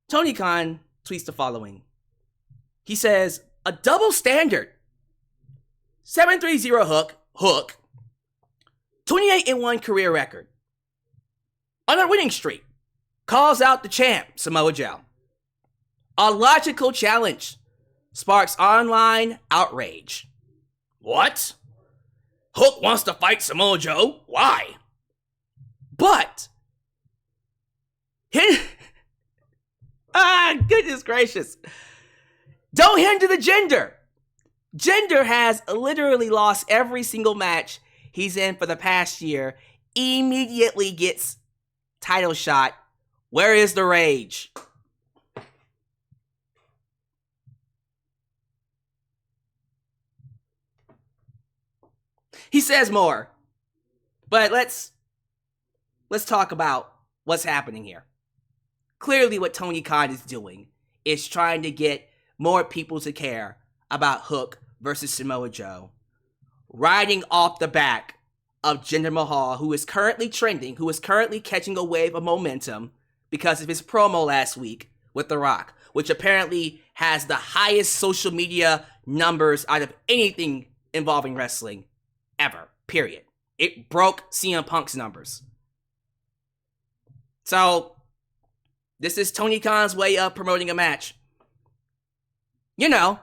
Tony Khan tweets the following. He says, a double standard. 730 Hook. 28-1 career record. On a winning streak. Calls out the champ, Samoa Joe. A logical challenge. Sparks online outrage. What? Hook wants to fight Samoa Joe? Why? But goodness gracious. Don't hinder the Jinder. Jinder has literally lost every single match he's in for the past year. Immediately gets title shot. Where is the rage? He says more. But let's talk about what's happening here. Clearly what Tony Khan is doing is trying to get more people to care about Hook versus Samoa Joe, riding off the back of Jinder Mahal, who is currently trending, who is currently catching a wave of momentum because of his promo last week with The Rock, which apparently has the highest social media numbers out of anything involving wrestling ever, period. It broke CM Punk's numbers. So, this is Tony Khan's way of promoting a match. You know,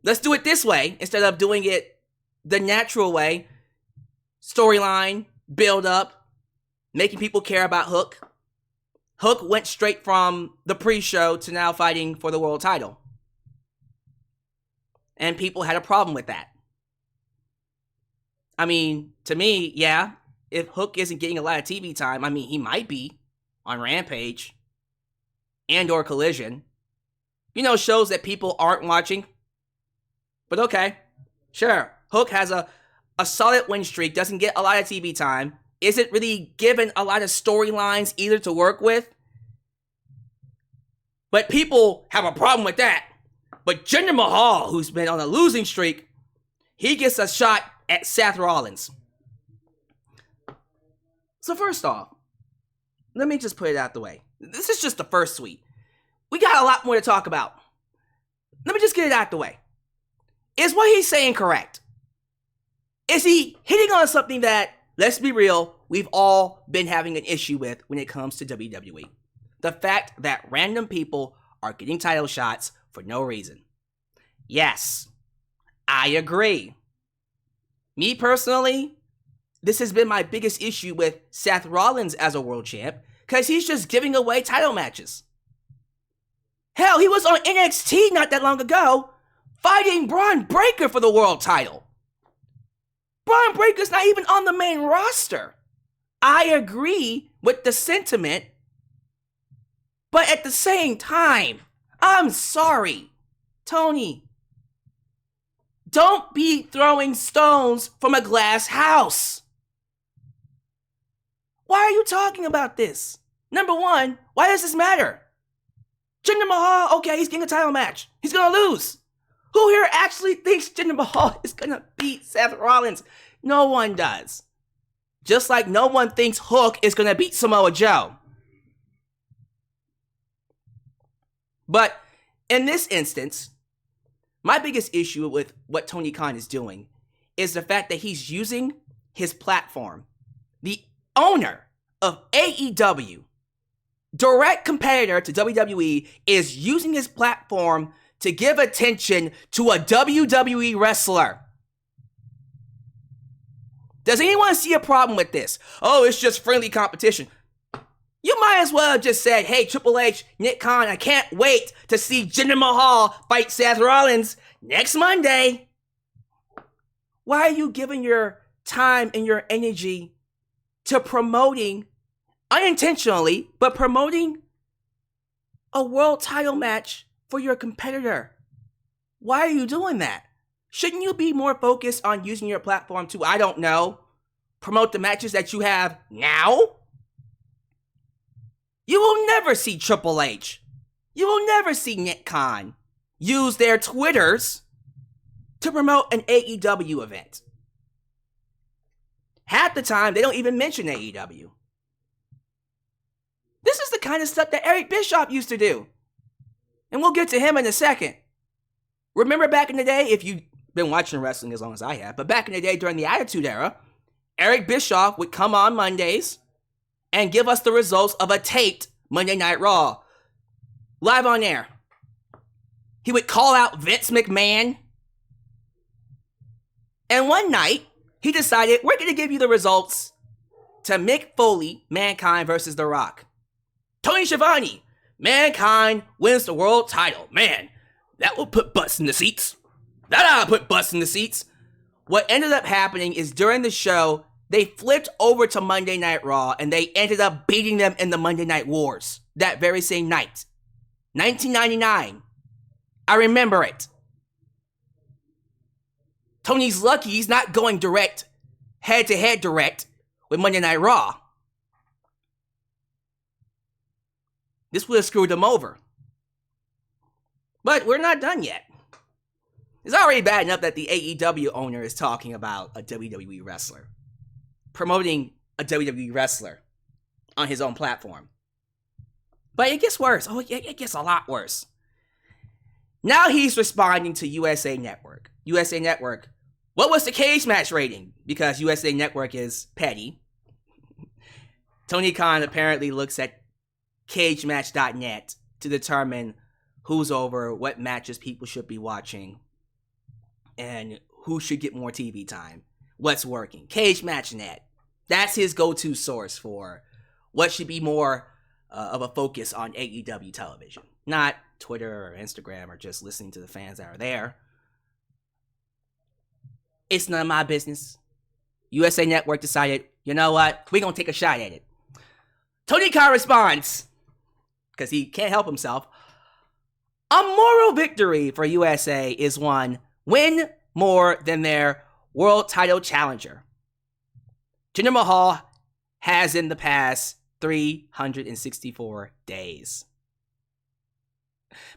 let's do it this way instead of doing it the natural way. Storyline, build up, making people care about Hook. Hook went straight from the pre-show to now fighting for the world title. And people had a problem with that. I mean, to me, yeah, if Hook isn't getting a lot of TV time, I mean, he might be on Rampage and or Collision. You know, shows that people aren't watching. But okay, sure. Hook has a solid win streak, doesn't get a lot of TV time, isn't really given a lot of storylines either to work with. But people have a problem with that. But Jinder Mahal, who's been on a losing streak, he gets a shot at Seth Rollins. So first off, let me just put it out the way. This is just the first tweet. We got a lot more to talk about. Let me just get it out the way. Is what he's saying correct? Is he hitting on something that, let's be real, we've all been having an issue with when it comes to WWE? The fact that random people are getting title shots for no reason. Yes, I agree. Me personally, this has been my biggest issue with Seth Rollins as a world champ, because he's just giving away title matches. Hell, he was on NXT not that long ago, fighting Braun Breaker for the world title. Braun Breaker's not even on the main roster. I agree with the sentiment, but at the same time, I'm sorry, Tony. Don't be throwing stones from a glass house. Why are you talking about this? Number one, why does this matter? Jinder Mahal, okay, he's getting a title match. He's gonna lose. Who here actually thinks Jinder Mahal is gonna beat Seth Rollins? No one does. Just like no one thinks Hook is gonna beat Samoa Joe. But in this instance, my biggest issue with what Tony Khan is doing is the fact that he's using his platform. The owner of AEW, direct competitor to WWE, is using his platform to give attention to a WWE wrestler. Does anyone see a problem with this? Oh, it's just friendly competition. You might as well have just said, hey, Triple H, Nick Khan, I can't wait to see Jinder Mahal fight Seth Rollins next Monday. Why are you giving your time and your energy to promoting, unintentionally, but promoting a world title match for your competitor? Why are you doing that? Shouldn't you be more focused on using your platform to, I don't know, promote the matches that you have now? You will never see Triple H. You will never see Nick Khan use their Twitters to promote an AEW event. Half the time, they don't even mention AEW. This is the kind of stuff that Eric Bischoff used to do. And we'll get to him in a second. Remember back in the day, if you've been watching wrestling as long as I have, but back in the day during the Attitude Era, Eric Bischoff would come on Mondays and give us the results of a taped Monday Night Raw. Live on air. He would call out Vince McMahon. And one night, he decided, we're going to give you the results to Mick Foley, Mankind versus The Rock. Tony Schiavone, Mankind wins the world title. Man, that will put butts in the seats. That'll put butts in the seats. What ended up happening is during the show, they flipped over to Monday Night Raw and they ended up beating them in the Monday Night Wars that very same night. 1999. I remember it. Tony's lucky he's not going direct, head-to-head direct with Monday Night Raw. This would have screwed him over. But we're not done yet. It's already bad enough that the AEW owner is talking about a WWE wrestler. Promoting a WWE wrestler on his own platform. But it gets worse. Oh, it gets a lot worse. Now he's responding to USA Network. USA Network, what was the cage match rating? Because USA Network is petty. Tony Khan apparently looks at cagematch.net to determine who's over, what matches people should be watching, and who should get more TV time. What's working. Cagematch.net. That's his go-to source for what should be more of a focus on AEW television. Not Twitter or Instagram or just listening to the fans that are there. It's none of my business. USA Network decided, you know what? We're going to take a shot at it. Tony Khan responds, because he can't help himself. A moral victory for USA is one win more than their world title challenger. Jinder Mahal has in the past 364 days.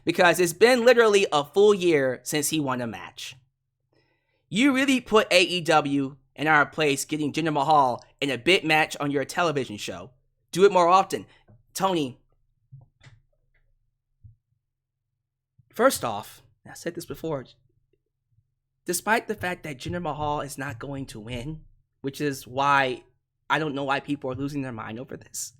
Because it's been literally a full year since he won a match. You really put AEW in our place getting Jinder Mahal in a big match on your television show. Do it more often. Tony, first off, I said this before, despite the fact that Jinder Mahal is not going to win, which is why I don't know why people are losing their mind over this.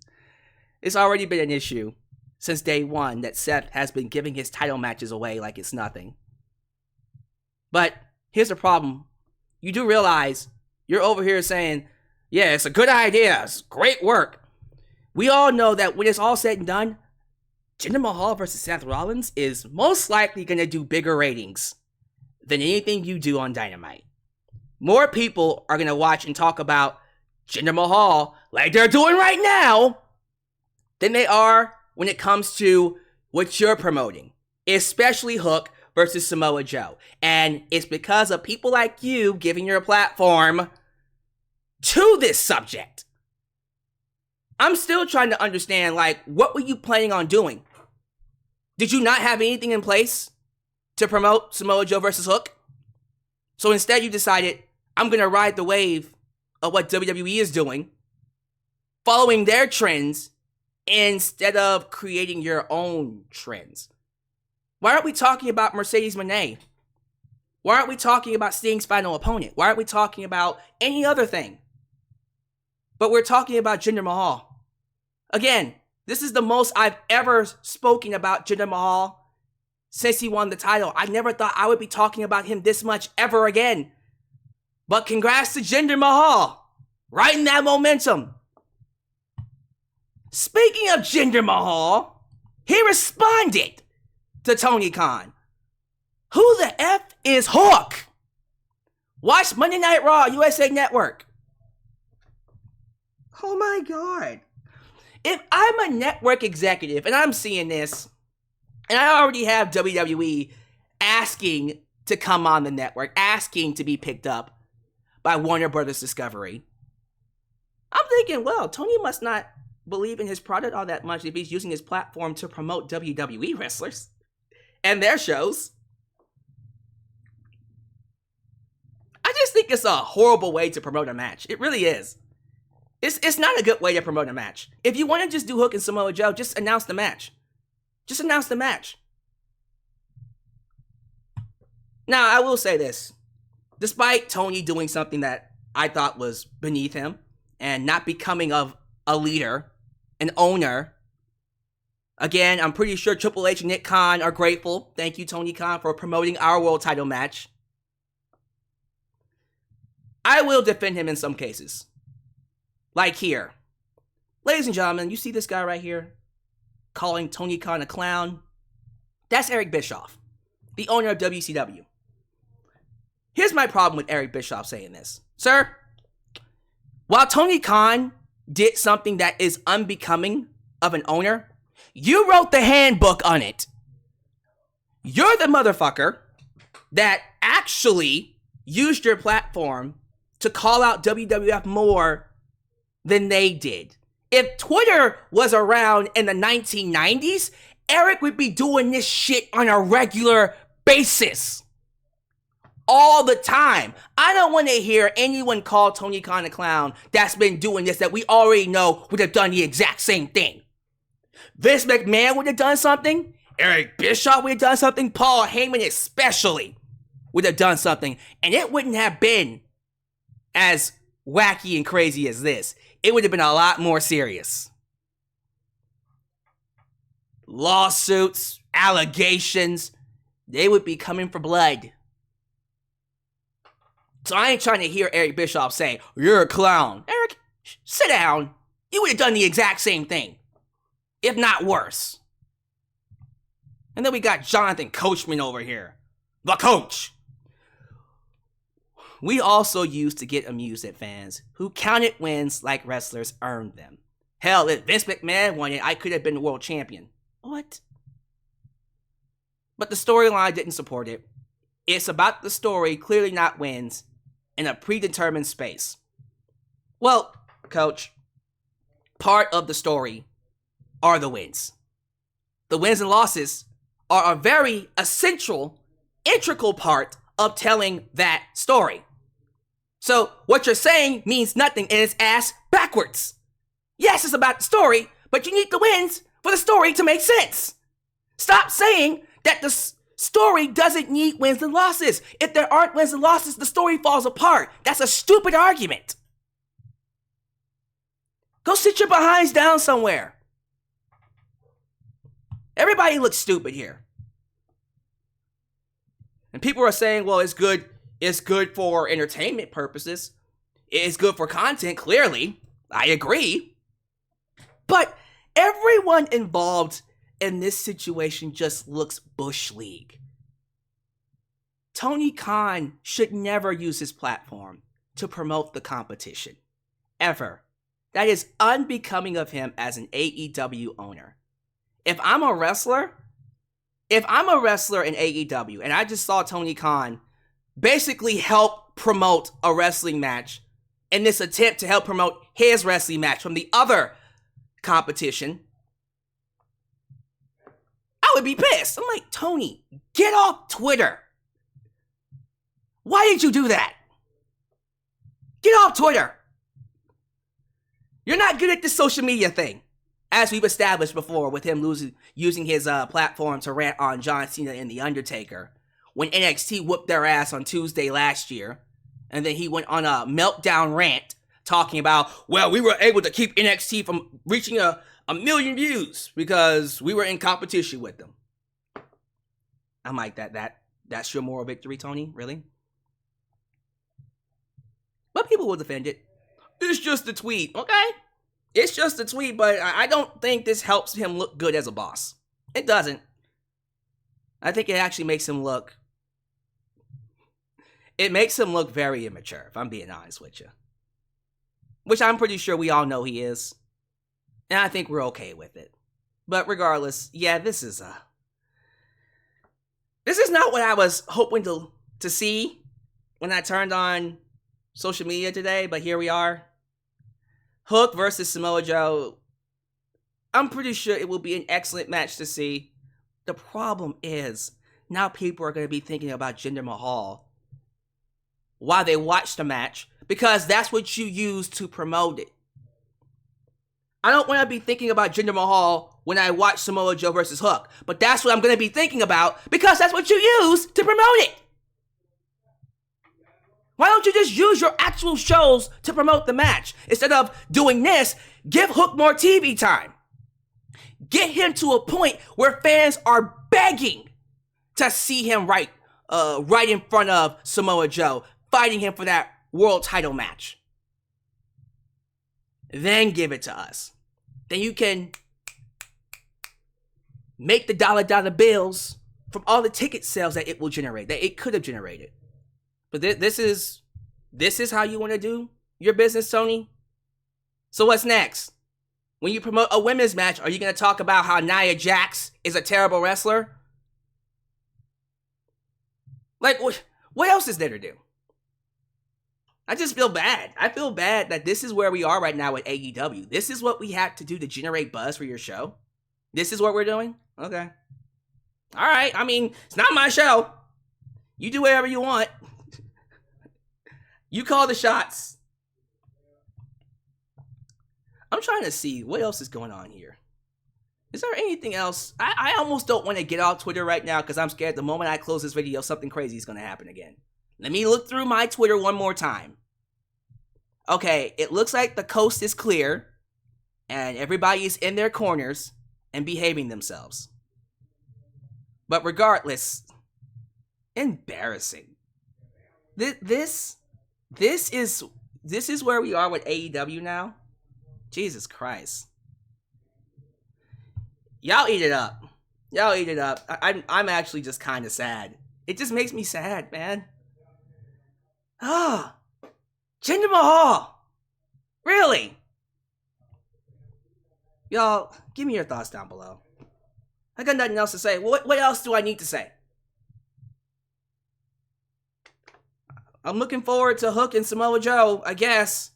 It's already been an issue since day one that Seth has been giving his title matches away like it's nothing. But here's the problem. You do realize you're over here saying, yeah, it's a good idea. It's great work. We all know that when it's all said and done, Jinder Mahal versus Seth Rollins is most likely going to do bigger ratings than anything you do on Dynamite. More people are going to watch and talk about Jinder Mahal like they're doing right now than they are when it comes to what you're promoting, especially Hook versus Samoa Joe. And it's because of people like you giving your platform to this subject. I'm still trying to understand, like, what were you planning on doing? Did you not have anything in place to promote Samoa Joe versus Hook? So instead you decided, I'm going to ride the wave of what WWE is doing, following their trends, instead of creating your own trends. Why aren't we talking about Mercedes Moné? Why aren't we talking about Sting's final opponent? Why aren't we talking about any other thing? But we're talking about Jinder Mahal. Again, this is the most I've ever spoken about Jinder Mahal since he won the title. I never thought I would be talking about him this much ever again. But congrats to Jinder Mahal. Riding that momentum. Speaking of Jinder Mahal, he responded to Tony Khan. Who the F is Hook? Watch Monday Night Raw, USA Network. Oh my God. If I'm a network executive and I'm seeing this, and I already have WWE asking to come on the network, asking to be picked up by Warner Brothers Discovery, I'm thinking, well, Tony must not believe in his product all that much if he's using his platform to promote WWE wrestlers and their shows. I just think it's a horrible way to promote a match. It really is. It's not a good way to promote a match. If you want to just do Hook and Samoa Joe, just announce the match. Just announce the match. Now, I will say this. Despite Tony doing something that I thought was beneath him and not becoming of a leader, an owner, again, I'm pretty sure Triple H and Nick Khan are grateful. Thank you, Tony Khan, for promoting our world title match. I will defend him in some cases. Like here. Ladies and gentlemen, you see this guy right here calling Tony Khan a clown? That's Eric Bischoff, the owner of WCW. Here's my problem with Eric Bischoff saying this. Sir, while Tony Khan did something that is unbecoming of an owner, you wrote the handbook on it. You're the motherfucker that actually used your platform to call out WWF more than they did. If Twitter was around in the 1990s, Eric would be doing this shit on a regular basis. All the time. I don't want to hear anyone call Tony Khan a clown that's been doing this that we already know would have done the exact same thing. Vince McMahon would have done something. Eric Bischoff would have done something. Paul Heyman especially would have done something. And it wouldn't have been as wacky and crazy as this. It would have been a lot more serious. Lawsuits, allegations, they would be coming for blood. So I ain't trying to hear Eric Bischoff say, you're a clown. Eric, sit down. You would have done the exact same thing, if not worse. And then we got Jonathan Coachman over here. The coach. We also used to get amused at fans who counted wins like wrestlers earned them. Hell, if Vince McMahon won it, I could have been the world champion. What? But the storyline didn't support it. It's about the story, clearly not wins, in a predetermined space. Well, coach, part of the story are the wins. The wins and losses are a very essential, integral part of telling that story. So what you're saying means nothing and it's ass backwards. Yes, it's about the story, but you need the wins for the story to make sense. Stop saying that the story doesn't need wins and losses. If there aren't wins and losses, the story falls apart. That's a stupid argument. Go sit your behinds down somewhere. Everybody looks stupid here. And people are saying, well, it's good for entertainment purposes. It's good for content, clearly. I agree. But everyone involved in this situation just looks Bush League. Tony Khan should never use his platform to promote the competition. Ever. That is unbecoming of him as an AEW owner. If I'm a wrestler in AEW and I just saw Tony Khan basically help promote a wrestling match in this attempt to help promote his wrestling match from the other competition, I would be pissed. I'm like, Tony, get off Twitter. Why did you do that? Get off Twitter. You're not good at this social media thing, as we've established before with him using his platform to rant on John Cena and The Undertaker when NXT whooped their ass on Tuesday last year. And then he went on a meltdown rant talking about, well, we were able to keep NXT from reaching a million views because we were in competition with them. I'm like, that's your moral victory, Tony? Really? But people will defend it. It's just a tweet, okay? It's just a tweet, but I don't think this helps him look good as a boss. It doesn't. I think it actually makes him look... It makes him look very immature, if I'm being honest with you. Which I'm pretty sure we all know he is. And I think we're okay with it. But regardless, yeah, this is not what I was hoping to see when I turned on social media today, but here we are. Hook versus Samoa Joe. I'm pretty sure it will be an excellent match to see. The problem is, now people are going to be thinking about Jinder Mahal while they watch the match, because that's what you use to promote it. I don't want to be thinking about Jinder Mahal when I watch Samoa Joe versus Hook, but that's what I'm going to be thinking about because that's what you use to promote it. Why don't you just use your actual shows to promote the match? Instead of doing this, give Hook more TV time. Get him to a point where fans are begging to see him right in front of Samoa Joe, fighting him for that world title match. Then give it to us. Then you can make the dollar bills from all the ticket sales that it will generate, that it could have generated. But this is how you want to do your business, Tony? So what's next? When you promote a women's match, are you going to talk about how Nia Jax is a terrible wrestler? Like, what else is there to do? I just feel bad. I feel bad that this is where we are right now with AEW. This is what we have to do to generate buzz for your show? This is what we're doing? Okay. All right. I mean, it's not my show. You do whatever you want. You call the shots. I'm trying to see what else is going on here. Is there anything else? I almost don't want to get off Twitter right now because I'm scared the moment I close this video, something crazy is going to happen again. Let me look through my Twitter one more time. Okay, it looks like the coast is clear and everybody is in their corners and behaving themselves. But regardless, embarrassing. This is where we are with AEW now. Jesus Christ. Y'all eat it up. Y'all eat it up. I'm actually just kind of sad. It just makes me sad, man. Ah, Jinder Mahal. Really? Y'all, give me your thoughts down below. I got nothing else to say. What else do I need to say? I'm looking forward to Hook and Samoa Joe, I guess.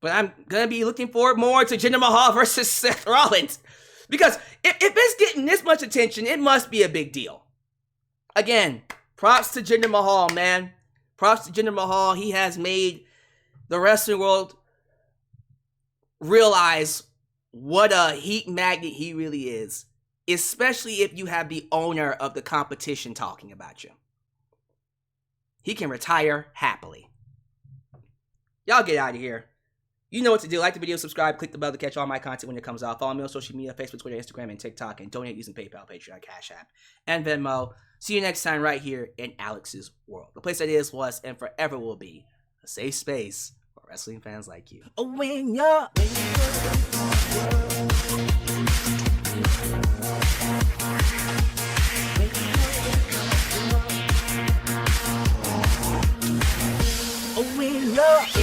But I'm going to be looking forward more to Jinder Mahal versus Seth Rollins. Because if it's getting this much attention, it must be a big deal. Again, props to Jinder Mahal, man. Props to Jinder Mahal. He has made the wrestling world realize what a heat magnet he really is. Especially if you have the owner of the competition talking about you. He can retire happily. Y'all get out of here. You know what to do. Like the video, subscribe, click the bell to catch all my content when it comes out. Follow me on social media, Facebook, Twitter, Instagram, and TikTok. And donate using PayPal, Patreon, Cashapp, and Venmo. See you next time right here in Alyx's world. The place that is, was, and forever will be a safe space for wrestling fans like you. When you're... when you're